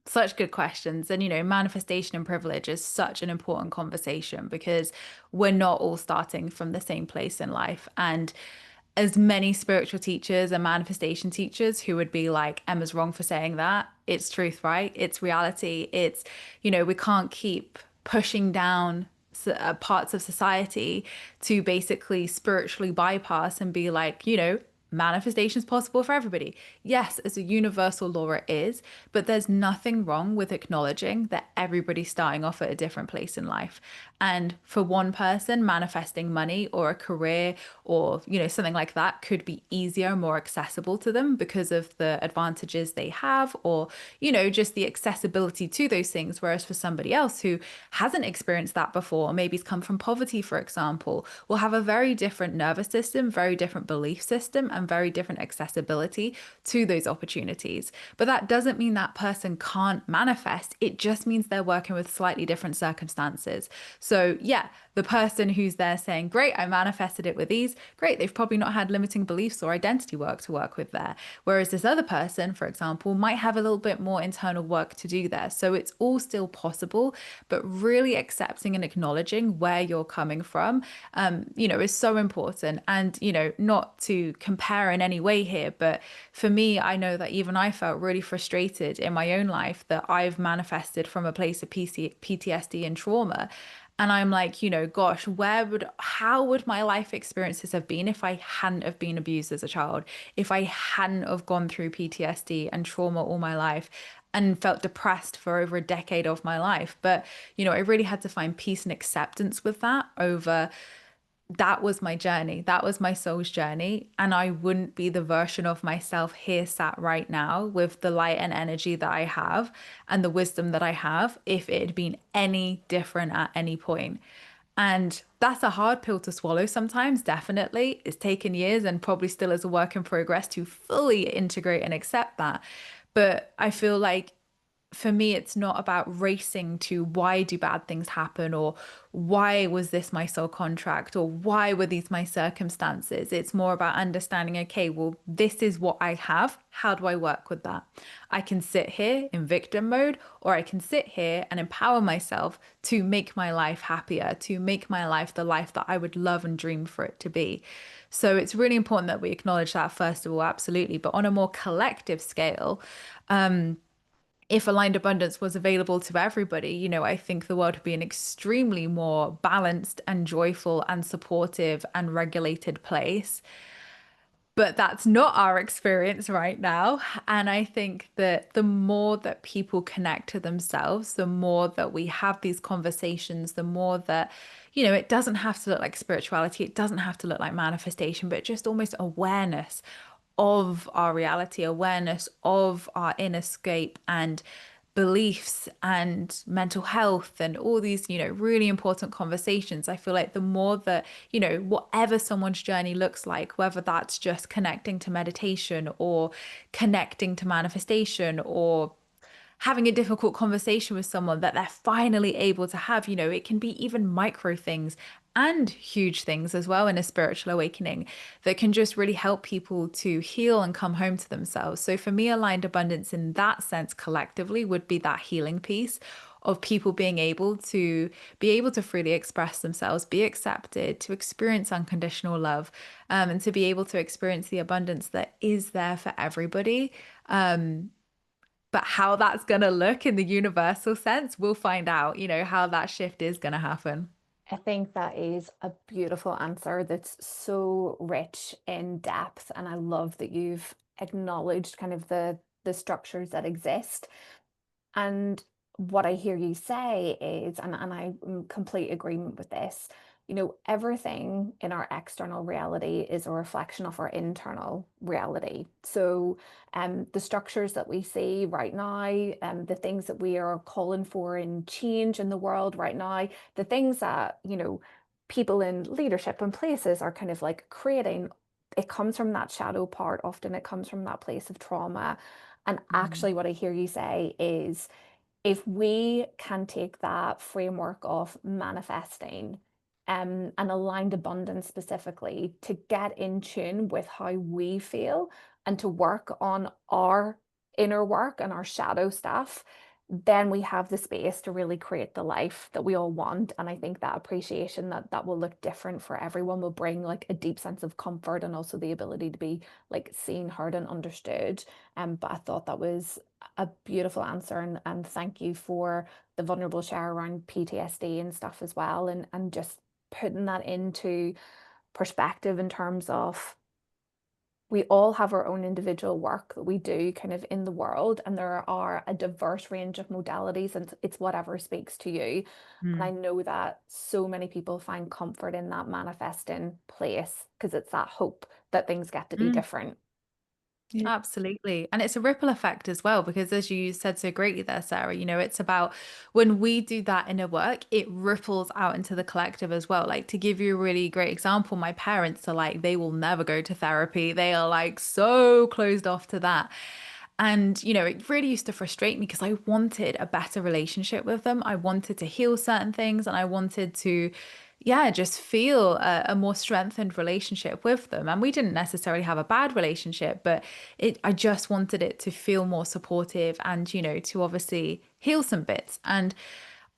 Such good questions. And, manifestation and privilege is such an important conversation because we're not all starting from the same place in life. And as many spiritual teachers and manifestation teachers who would be like, Emma's wrong for saying that, it's truth, right? It's reality. It's, we can't keep pushing down parts of society to basically spiritually bypass and be like, manifestation is possible for everybody. Yes, as a universal law, it is, but there's nothing wrong with acknowledging that everybody's starting off at a different place in life. And for one person, manifesting money or a career or, something like that could be easier, more accessible to them because of the advantages they have or, just the accessibility to those things. Whereas for somebody else who hasn't experienced that before, maybe has come from poverty, for example, will have a very different nervous system, very different belief system, and very different accessibility to those opportunities. But that doesn't mean that person can't manifest. It just means they're working with slightly different circumstances. So, yeah, the person who's there saying, great, I manifested it with ease, great, they've probably not had limiting beliefs or identity work to work with there. Whereas this other person, for example, might have a little bit more internal work to do there. So it's all still possible, but really accepting and acknowledging where you're coming from, is so important. And, not to compare in any way here, but for me, I know that even I felt really frustrated in my own life that I've manifested from a place of PTSD and trauma. And I'm like, gosh, how would my life experiences have been if I hadn't have been abused as a child, if I hadn't have gone through PTSD and trauma all my life and felt depressed for over a decade of my life. But, I really had to find peace and acceptance with that over that was my journey. That was my soul's journey. And I wouldn't be the version of myself here sat right now with the light and energy that I have and the wisdom that I have if it had been any different at any point. And that's a hard pill to swallow sometimes, definitely. It's taken years and probably still is a work in progress to fully integrate and accept that. But I feel like for me, it's not about racing to why do bad things happen or why was this my soul contract or why were these my circumstances. It's more about understanding, okay, well, this is what I have. How do I work with that? I can sit here in victim mode, or I can sit here and empower myself to make my life happier, to make my life the life that I would love and dream for it to be. So it's really important that we acknowledge that, first of all, absolutely. But on a more collective scale, if aligned abundance was available to everybody, I think the world would be an extremely more balanced and joyful and supportive and regulated place. But that's not our experience right now. And I think that the more that people connect to themselves, the more that we have these conversations, the more that, it doesn't have to look like spirituality, it doesn't have to look like manifestation, but just almost awareness of our reality, awareness of our inner scape and beliefs and mental health and all these, really important conversations. I feel like the more that, whatever someone's journey looks like, whether that's just connecting to meditation or connecting to manifestation or having a difficult conversation with someone that they're finally able to have, it can be even micro things and huge things as well in a spiritual awakening that can just really help people to heal and come home to themselves. So for me, aligned abundance in that sense collectively would be that healing piece of people being able to freely express themselves, be accepted, to experience unconditional love, and to be able to experience the abundance that is there for everybody. But how that's going to look in the universal sense, we'll find out, how that shift is going to happen. I think that is a beautiful answer that's so rich in depth. And I love that you've acknowledged kind of the structures that exist. And what I hear you say is, and I'm in complete agreement with this, everything in our external reality is a reflection of our internal reality. So, the structures that we see right now, the things that we are calling for in change in the world right now, the things that, people in leadership and places are kind of like creating, it comes from that shadow part. Often it comes from that place of trauma. And Mm. actually, what I hear you say is, if we can take that framework of manifesting, and aligned abundance specifically, to get in tune with how we feel and to work on our inner work and our shadow stuff, then we have the space to really create the life that we all want. And I think that appreciation, that will look different for everyone, will bring like a deep sense of comfort and also the ability to be like seen, heard, and understood. But I thought that was a beautiful answer, and thank you for the vulnerable share around PTSD and stuff as well, and just putting that into perspective in terms of, we all have our own individual work that we do kind of in the world, and there are a diverse range of modalities, and it's whatever speaks to you. And I Mm. know that so many people find comfort in that manifesting place because it's that hope that things get to be Mm. different. Yeah. Absolutely. And it's a ripple effect as well, because as you said so greatly there, Sarah, it's about when we do that inner work, it ripples out into the collective as well. Like, to give you a really great example, my parents are like, they will never go to therapy. They are like so closed off to that. And, it really used to frustrate me because I wanted a better relationship with them. I wanted to heal certain things, and I wanted to, yeah, just feel a more strengthened relationship with them. And we didn't necessarily have a bad relationship, but I just wanted it to feel more supportive and, to obviously heal some bits. And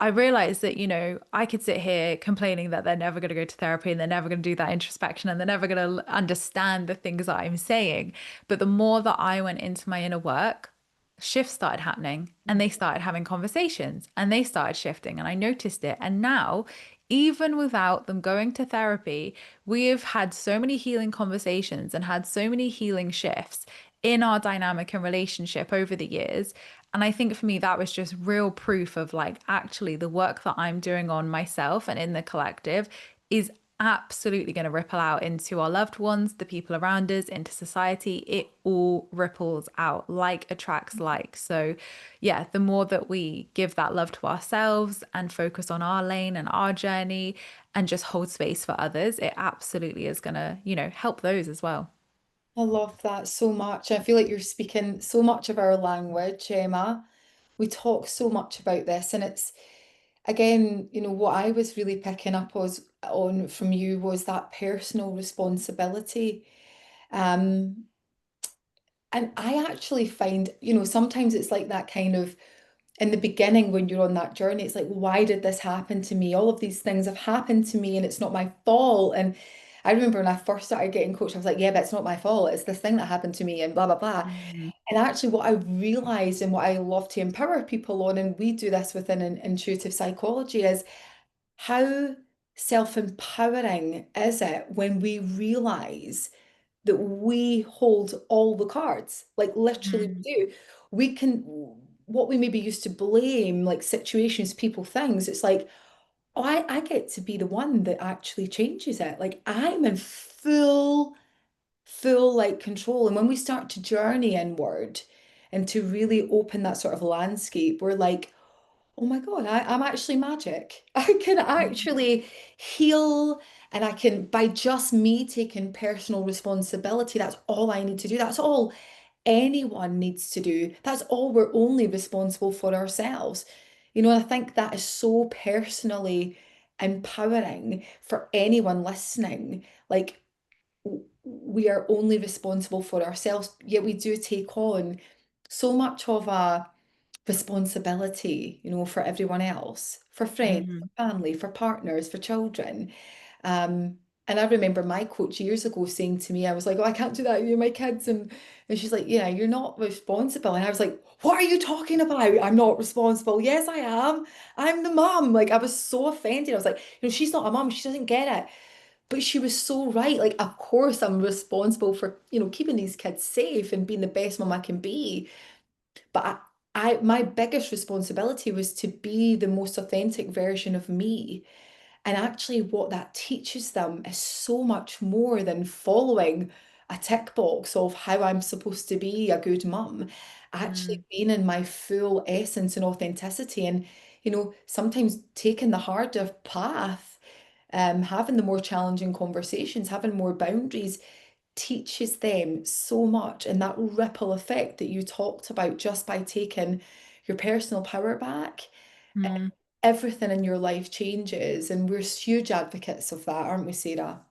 I realized that, I could sit here complaining that they're never going to go to therapy and they're never going to do that introspection and they're never going to understand the things that I'm saying. But the more that I went into my inner work, shifts started happening and they started having conversations and they started shifting and I noticed it. And now, even without them going to therapy, we have had so many healing conversations and had so many healing shifts in our dynamic and relationship over the years. And I think for me, that was just real proof of like, actually, the work that I'm doing on myself and in the collective is absolutely going to ripple out into our loved ones, the people around us, into society. It all ripples out, like attracts like. So, yeah, the more that we give that love to ourselves and focus on our lane and our journey and just hold space for others, it absolutely is going to, help those as well. I love that so much. I feel like you're speaking so much of our language, Emma. We talk so much about this, and it's again, what I was really picking up on from you was that personal responsibility. Um, and I actually find, sometimes it's like that kind of in the beginning when you're on that journey, it's like, why did this happen to me? All of these things have happened to me and it's not my fault. And I remember when I first started getting coached, I was like, yeah, but it's not my fault. It's this thing that happened to me and blah, blah, blah. Mm. And actually, what I realized and what I love to empower people on, and we do this within intuitive psychology, is how self-empowering is it when we realize that we hold all the cards, like literally Mm. we do. We can, what we maybe used to blame, like situations, people, things, it's like, oh, I get to be the one that actually changes it. Like I'm in full like control. And when we start to journey inward and to really open that sort of landscape, we're like, oh my God, I'm actually magic. I can actually heal and I can, by just me taking personal responsibility, that's all I need to do. That's all anyone needs to do. That's all we're only responsible for ourselves. I think that is so personally empowering for anyone listening. Like, we are only responsible for ourselves, yet we do take on so much of a responsibility, for everyone else, for friends, Mm. for family, for partners, for children. Um, and I remember my coach years ago saying to me, I was like, oh, I can't do that, my kids. And she's like, yeah, you're not responsible. And I was like, what are you talking about? I'm not responsible. Yes, I am. I'm the mum. Like, I was so offended. I was like, she's not a mum. She doesn't get it. But she was so right. Like, of course, I'm responsible for, keeping these kids safe and being the best mum I can be. But my biggest responsibility was to be the most authentic version of me. And actually, what that teaches them is so much more than following a tick box of how I'm supposed to be a good mum. Actually, Mm, being in my full essence and authenticity, and sometimes taking the harder path, having the more challenging conversations, having more boundaries teaches them so much. And that ripple effect that you talked about just by taking your personal power back, mm. everything in your life changes. And we're huge advocates of that, aren't we, Sarah?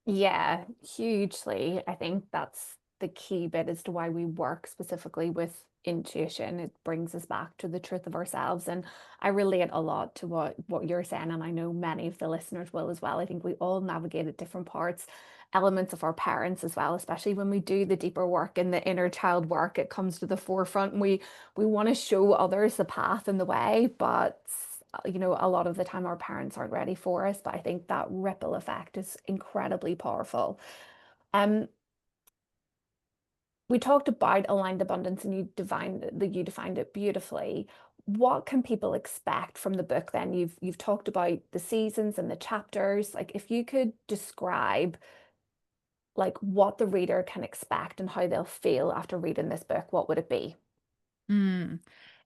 Yeah, hugely. I think that's the key bit as to why we work specifically with intuition. It brings us back to the truth of ourselves. And I relate a lot to what you're saying, and I know many of the listeners will as well. I think we all navigate at different parts, elements of our parents as well, especially when we do the deeper work and the inner child work, it comes to the forefront. And we want to show others the path and the way, but a lot of the time our parents aren't ready for us, but I think that ripple effect is incredibly powerful. Um, we talked about aligned abundance and you defined it beautifully. What can people expect from the book then? You've talked about the seasons and the chapters. Like if you could describe like what the reader can expect and how they'll feel after reading this book, what would it be? Mm.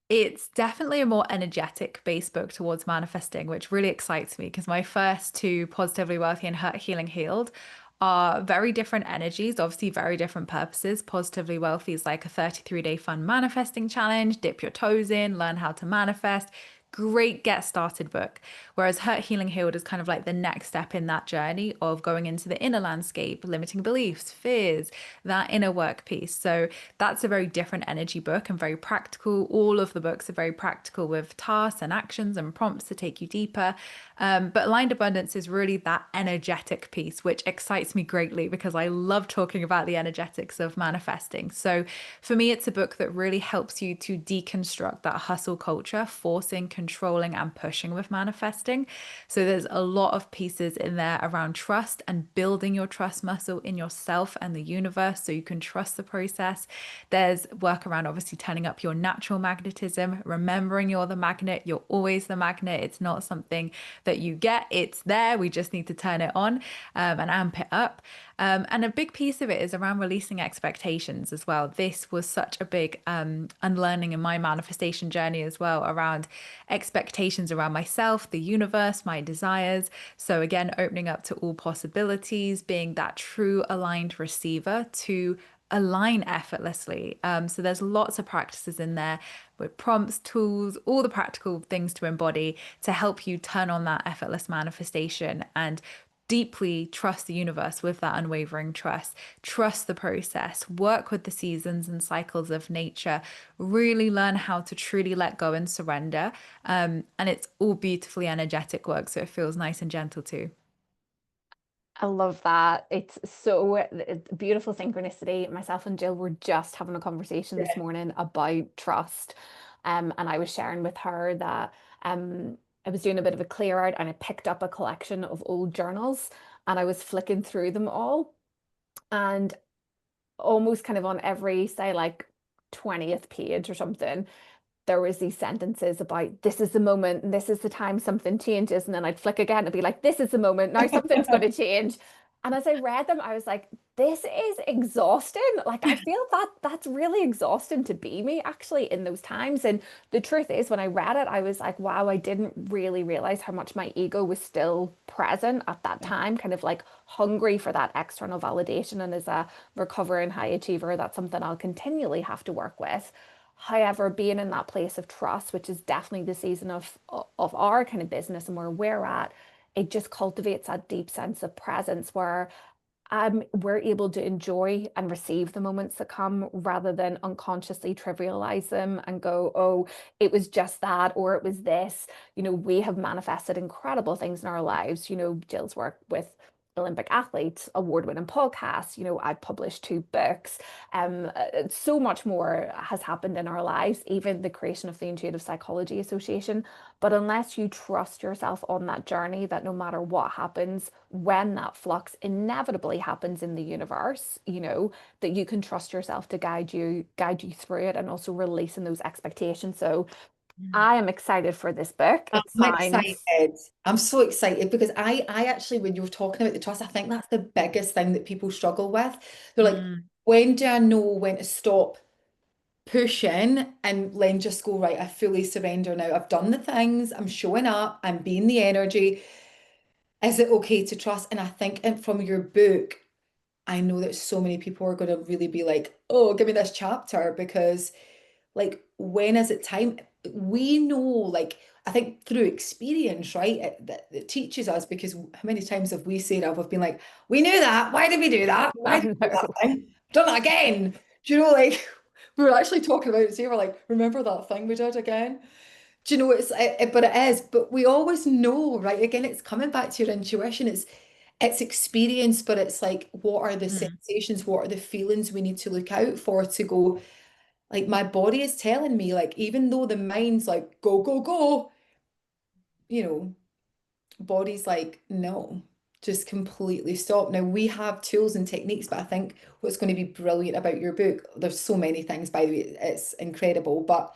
It's definitely a more energetic based book towards manifesting, which really excites me because my first two, Positively Wealthy and Hurt, Healing, Healed, are very different energies, obviously very different purposes. Positively Wealthy is like a 33-day fun manifesting challenge, dip your toes in, learn how to manifest. Great get started book. Whereas Hurt, Healing, Healed is kind of like the next step in that journey of going into the inner landscape, limiting beliefs, fears, that inner work piece. So that's a very different energy book and very practical. All of the books are very practical with tasks and actions and prompts to take you deeper. But Aligned Abundance is really that energetic piece, which excites me greatly because I love talking about the energetics of manifesting. So for me, it's a book that really helps you to deconstruct that hustle culture, forcing, controlling, and pushing with manifesting. So there's a lot of pieces in there around trust and building your trust muscle in yourself and the universe so you can trust the process. There's work around obviously turning up your natural magnetism, remembering you're the magnet, you're always the magnet. It's not something that you get, it's there. We just need to turn it on and amp it up. And a big piece of it is around releasing expectations as well. This was such a big unlearning in my manifestation journey as well around expectations around myself, the universe, my desires. So, again, opening up to all possibilities, being that true aligned receiver to align effortlessly. So there's lots of practices in there with prompts, tools, all the practical things to embody to help you turn on that effortless manifestation and deeply trust the universe with that unwavering trust. Trust the process, work with the seasons and cycles of nature, really learn how to truly let go and surrender. And it's all beautifully energetic work, so it feels nice and gentle too. I love that. It's beautiful synchronicity. Myself and Jill were just having a conversation this Yeah. morning about trust. And I was sharing with her that I was doing a bit of a clear out and I picked up a collection of old journals and I was flicking through them all. And almost kind of on every, say, like 20th page or something, there was these sentences about this is the moment and this is the time something changes. And then I'd flick again and be like, this is the moment. Now something's going to change. And as I read them, I was like, this is exhausting. Like, I feel that that's really exhausting to be me actually in those times. And the truth is, when I read it, I was like, wow, I didn't really realize how much my ego was still present at that time, kind of like hungry for that external validation. And as a recovering high achiever, that's something I'll continually have to work with. However, being in that place of trust, which is definitely the season of our kind of business and where we're at, it just cultivates that deep sense of presence where we're able to enjoy and receive the moments that come rather than unconsciously trivialize them and go, oh, it was just that or it was this. We have manifested incredible things in our lives. Jill's work with Olympic athletes, award-winning podcasts. I've published two books. So much more has happened in our lives, even the creation of the Intuitive Psychology Association. But unless you trust yourself on that journey, that no matter what happens, when that flux inevitably happens in the universe, that you can trust yourself to guide you through it and also releasing those expectations. So I am excited for this book. It I'm excited. sounds, I'm so excited because I actually, when you were talking about the trust, I think that's the biggest thing that people struggle with. They're like, Mm, when do I know when to stop pushing and then just go, right, I fully surrender now. I've done the things, I'm showing up, I'm being the energy. Is it okay to trust? And I think from your book, I know that so many people are going to really be like, oh, give me this chapter because like when is it time? We know, like I think through experience, right? It teaches us because how many times have we said we've been like, we knew that. Why did we do that? Why I did we do that know. thing? Done that again. Do you know, like we were actually talking about it today. We're like, remember that thing we did again? Do you know but it is, but we always know, right? Again, it's coming back to your intuition. It's experience, but it's like, what are the mm, sensations? What are the feelings we need to look out for to go? Like my body is telling me, like, even though the mind's like, go, go, go, you know, body's like, no, just completely stop. Now we have tools and techniques, but I think what's going to be brilliant about your book, there's so many things, by the way, it's incredible, but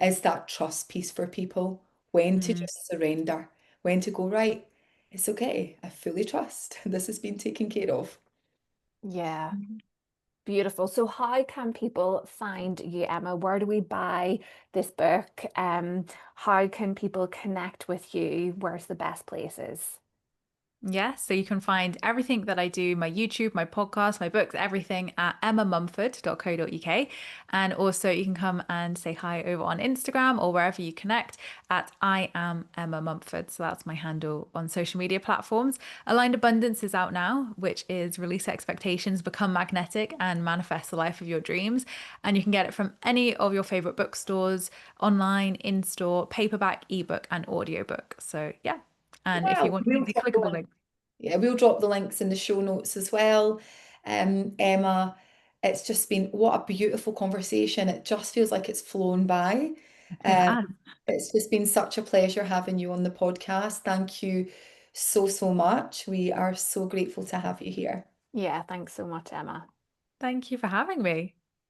is that trust piece for people, when to mm. just surrender, when to go, right, it's okay. I fully trust. This has been taken care of. Yeah, beautiful. So how can people find you, Emma? Where do we buy this book? How can people connect with you? Where's the best places? Yeah, so you can find everything that I do, my YouTube, my podcast, my books, everything at emmamumford.co.uk. And also you can come and say hi over on Instagram or wherever you connect at I am Emma Mumford. So that's my handle on social media platforms. Aligned Abundance is out now, which is release expectations, become magnetic and manifest the life of your dreams. And you can get it from any of your favorite bookstores, online, in-store, paperback, ebook, and audiobook. So yeah. And if you Well, want to we'll use the drop the clickable link. link, Yeah, we'll drop the links in the show notes as well. Emma, it's just been what a beautiful conversation. It just feels like it's flown by. it Um, has. it's just been such a pleasure having you on the podcast. Thank you so, so much. We are so grateful to have you here. Yeah, thanks so much, Emma. Thank you for having me.